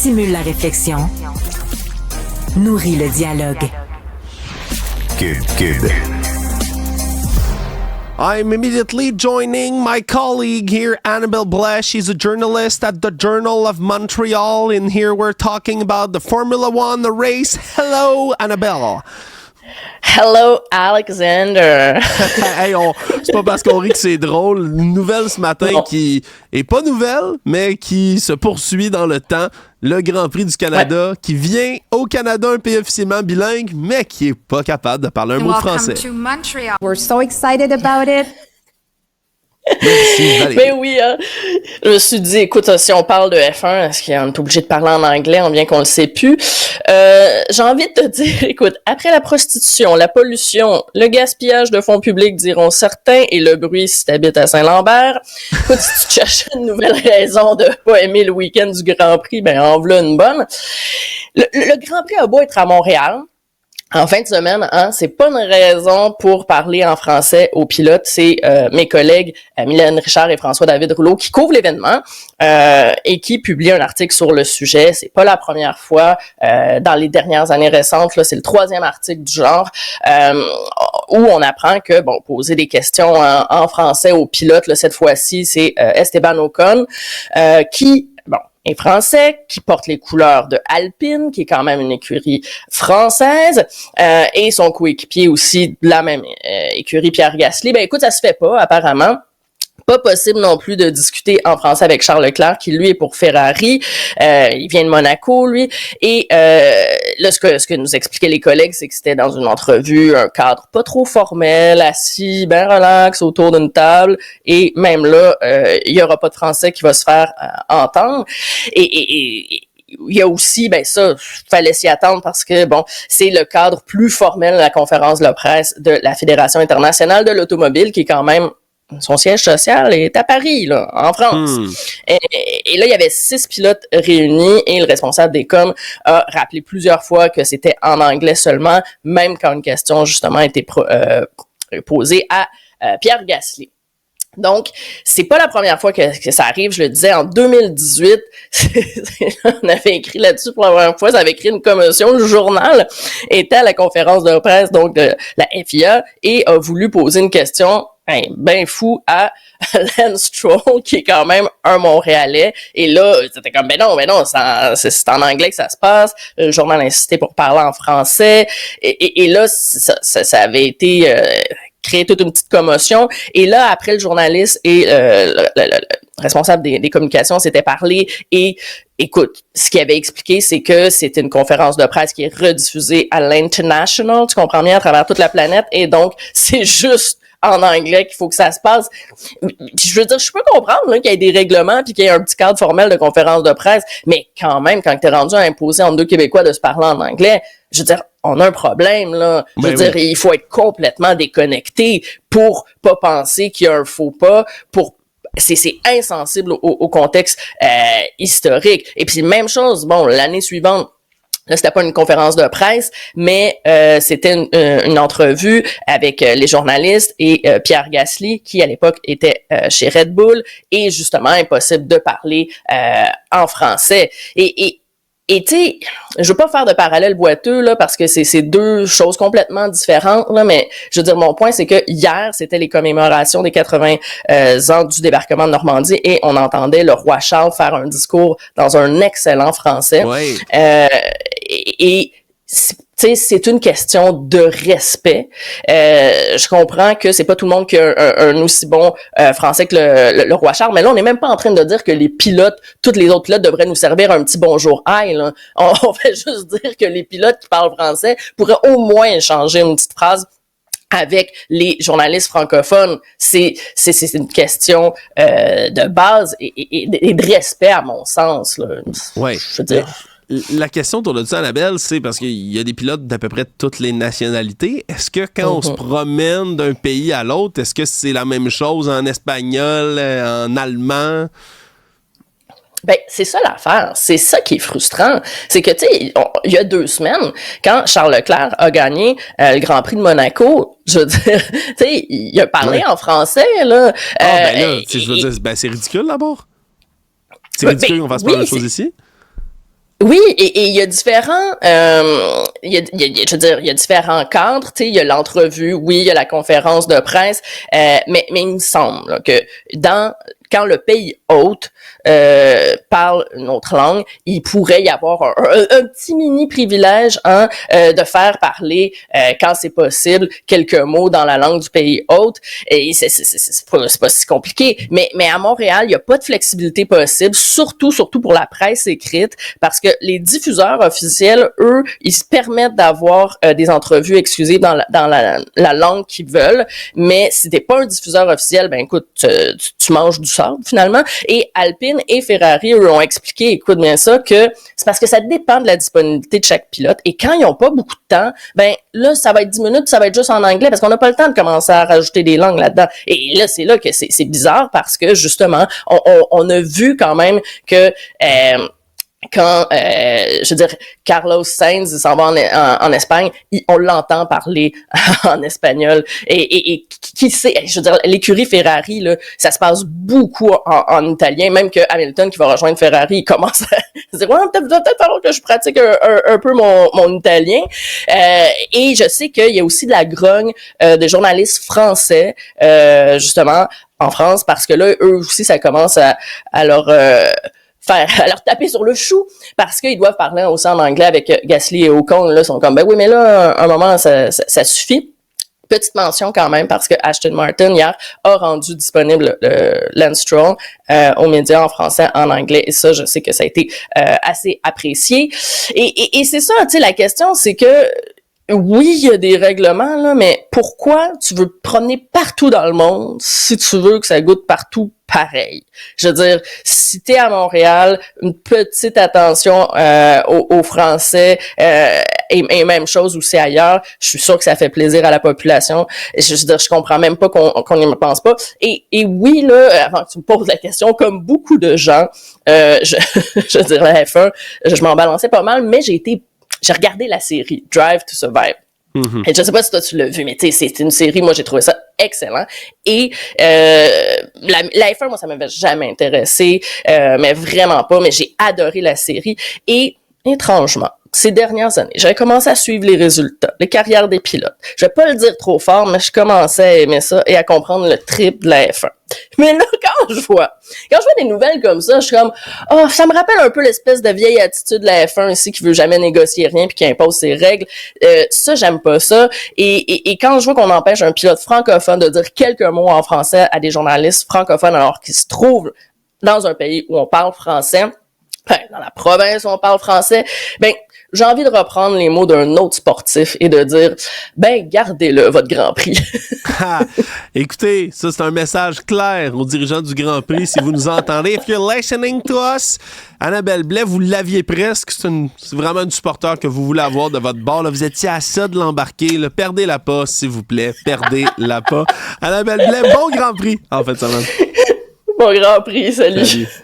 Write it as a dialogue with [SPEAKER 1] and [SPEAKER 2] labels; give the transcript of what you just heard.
[SPEAKER 1] stimule la réflexion, nourrit le dialogue.
[SPEAKER 2] Kid. I'm immediately joining my colleague here, Annabelle Blash. She's a journalist at the Journal of Montreal. And here we're talking about the Formula One, the race. Hello, Annabelle.
[SPEAKER 3] Hello, Alexander.
[SPEAKER 2] Hey, c'est pas parce qu'on rit que c'est drôle. Une nouvelle ce matin qui est pas nouvelle, mais qui se poursuit dans le temps. Le Grand Prix du Canada, qui vient au Canada, un pays officiellement bilingue, mais qui est pas capable de parler un mot de français.
[SPEAKER 4] Welcome to Montreal.
[SPEAKER 5] We're so excited about it.
[SPEAKER 2] Merci, Valérie.
[SPEAKER 3] Mais oui, je me suis dit, écoute, si on parle de F1, est-ce qu'on est obligé de parler en anglais, bien qu'on le sait plus? J'ai envie de te dire, écoute, après la prostitution, la pollution, le gaspillage de fonds publics, diront certains, et le bruit si t'habites à Saint-Lambert, écoute, si tu cherches une nouvelle raison de pas aimer le week-end du Grand Prix, ben en voilà une bonne. Le Grand Prix a beau être à Montréal, en fin de semaine, c'est pas une raison pour parler en français aux pilotes. C'est mes collègues Mylène Richard et François-David Rouleau qui couvrent l'événement et qui publient un article sur le sujet. C'est pas la première fois. Dans les dernières années récentes, là, c'est le 3e article du genre où on apprend que, poser des questions en français aux pilotes, là, cette fois-ci, c'est Esteban Ocon qui est français, qui porte les couleurs de Alpine, qui est quand même une écurie française, et son coéquipier aussi de la même écurie, Pierre Gasly. Ben écoute, ça se fait pas, apparemment. Pas possible non plus de discuter en français avec Charles Leclerc, qui lui est pour Ferrari. Il vient de Monaco, lui. Et là, ce que nous expliquaient les collègues, c'est que c'était dans une entrevue, un cadre pas trop formel, assis, ben relax, autour d'une table. Et même là, il y aura pas de français qui va se faire entendre. Et il y a aussi, ça, fallait s'y attendre parce que, c'est le cadre plus formel de la conférence de presse de la Fédération internationale de l'automobile, qui est quand même son siège social est à Paris, là, en France. Et là, il y avait 6 pilotes réunis et le responsable des coms a rappelé plusieurs fois que c'était en anglais seulement, même quand une question, justement, a été posée à Pierre Gasly. Donc, c'est pas la première fois que ça arrive. Je le disais, en 2018, on avait écrit là-dessus pour la première fois, ça avait créé une commotion. Le journal était à la conférence de presse, donc, de la FIA, et a voulu poser une question ben fou à Lance Stroll, qui est quand même un Montréalais. Et là, c'était comme, ben non, c'est en anglais que ça se passe. Le journal a insisté pour parler en français. Et là, ça avait été créé toute une petite commotion. Et là, après, le journaliste et le responsable des communications s'étaient parlé. Et écoute, ce qu'il avait expliqué, c'est que c'était une conférence de presse qui est rediffusée à l'International, tu comprends bien, à travers toute la planète. Et donc, c'est juste en anglais qu'il faut que ça se passe. Je veux dire, je peux comprendre là, qu'il y ait des règlements puis qu'il y ait un petit cadre formel de conférence de presse, mais quand même, quand t'es rendu à imposer entre deux Québécois de se parler en anglais, je veux dire, on a un problème, là. Je veux dire, il faut être complètement déconnecté pour pas penser qu'il y a un faux pas, c'est insensible au contexte historique. Et puis, même chose, l'année suivante, là, c'était pas une conférence de presse, mais c'était une entrevue avec les journalistes et Pierre Gasly, qui à l'époque était chez Red Bull, et justement impossible de parler en français. Et tu sais, je veux pas faire de parallèle boiteux là parce que c'est deux choses complètement différentes là, mais je veux dire mon point c'est que hier c'était les commémorations des 80 ans du débarquement de Normandie et on entendait le roi Charles faire un discours dans un excellent français.
[SPEAKER 2] Oui.
[SPEAKER 3] Et tu sais, c'est une question de respect. Je comprends que c'est pas tout le monde qui a un aussi bon français que le roi Charles, mais là, on n'est même pas en train de dire que les pilotes, toutes les autres pilotes devraient nous servir un petit bonjour aïe, là. On fait juste dire que les pilotes qui parlent français pourraient au moins échanger une petite phrase avec les journalistes francophones. C'est une question de base et de respect à mon sens, là.
[SPEAKER 2] Ouais.
[SPEAKER 3] Je veux dire.
[SPEAKER 2] La question autour de ça, Annabelle, c'est parce qu'il y a des pilotes d'à peu près toutes les nationalités. Est-ce que quand on se promène d'un pays à l'autre, est-ce que c'est la même chose en espagnol, en allemand?
[SPEAKER 3] Ben, c'est ça l'affaire. C'est ça qui est frustrant. C'est que, tu sais, il y a 2 semaines, quand Charles Leclerc a gagné le Grand Prix de Monaco, je veux dire, tu sais, il a parlé en français, là.
[SPEAKER 2] Ben là, je veux dire, c'est ridicule d'abord. C'est ridicule qu'on fasse pas la même chose ici.
[SPEAKER 3] Oui, et il y a différents, je veux dire, il y a différents cadres, tu sais, il y a l'entrevue, oui, il y a la conférence de presse, mais il me semble là, que quand le pays hôte parle une autre langue, il pourrait y avoir un petit mini privilège de faire parler, quand c'est possible, quelques mots dans la langue du pays hôte. Et c'est pas si compliqué. Mais à Montréal, il y a pas de flexibilité possible, surtout pour la presse écrite, parce que les diffuseurs officiels, eux, ils se permettent d'avoir des entrevues exclusives dans la langue qu'ils veulent. Mais si t'es pas un diffuseur officiel, ben écoute, tu manges du sable finalement. Et Alpine et Ferrari, eux, ont expliqué, écoute bien ça, que c'est parce que ça dépend de la disponibilité de chaque pilote. Et quand ils ont pas beaucoup de temps, ben là, ça va être 10 minutes, ça va être juste en anglais parce qu'on n'a pas le temps de commencer à rajouter des langues là-dedans. Et là, c'est là que c'est bizarre parce que justement, on a vu quand même que quand, je veux dire, Carlos Sainz il s'en va en Espagne, on l'entend parler en espagnol. Et qui sait, je veux dire, l'écurie Ferrari, là, ça se passe beaucoup en italien, même que Hamilton qui va rejoindre Ferrari, il commence à se dire, ouais, peut-être falloir que je pratique un peu mon italien. Et je sais qu'il y a aussi de la grogne des journalistes français, justement, en France, parce que là, eux aussi, ça commence à leur taper sur le chou parce qu'ils doivent parler aussi en anglais avec Gasly et Ocon. Là, ils sont comme, ben oui, mais là, un moment, ça suffit. Petite mention quand même parce que Aston Martin, hier, a rendu disponible Lance Stroll aux médias en français, en anglais. Et ça, je sais que ça a été assez apprécié. Et c'est ça, tu sais, la question, c'est que oui, il y a des règlements, là, mais pourquoi tu veux te promener partout dans le monde si tu veux que ça goûte partout pareil? Je veux dire, si t'es à Montréal, une petite attention aux Français et même chose aussi ailleurs. Je suis sûre que ça fait plaisir à la population. Je veux dire, je comprends même pas qu'on n'y pense pas. Et oui, là, avant que tu me poses la question, comme beaucoup de gens, je veux dire, la F1, je m'en balançais pas mal, mais j'ai regardé la série Drive to Survive. Et je sais pas si toi tu l'as vu, mais tu sais, c'est une série, moi j'ai trouvé ça excellent. Et la F1, moi ça m'avait jamais intéressé, mais vraiment pas, mais j'ai adoré la série. Et étrangement, ces dernières années, j'avais commencé à suivre les résultats, les carrières des pilotes. Je vais pas le dire trop fort, mais je commençais à aimer ça et à comprendre le trip de la F1. Mais là, quand je vois des nouvelles comme ça, je suis comme, oh, ça me rappelle un peu l'espèce de vieille attitude de la F1 ici qui veut jamais négocier rien puis qui impose ses règles. Ça, j'aime pas ça. Et quand je vois qu'on empêche un pilote francophone de dire quelques mots en français à des journalistes francophones alors qu'ils se trouvent dans un pays où on parle français, dans la province où on parle français, ben, j'ai envie de reprendre les mots d'un autre sportif et de dire, ben, gardez-le, votre Grand Prix.
[SPEAKER 2] Écoutez, ça, c'est un message clair aux dirigeants du Grand Prix. Si vous nous entendez, if you're listening to us, Annabelle Blais, vous l'aviez presque. C'est vraiment une supporter que vous voulez avoir de votre bord. Là, vous étiez à ça de l'embarquer. Là. Perdez-la pas, s'il vous plaît. Perdez-la pas. Annabelle Blais, bon Grand Prix, en fait, ça va.
[SPEAKER 3] Bon Grand Prix, salut.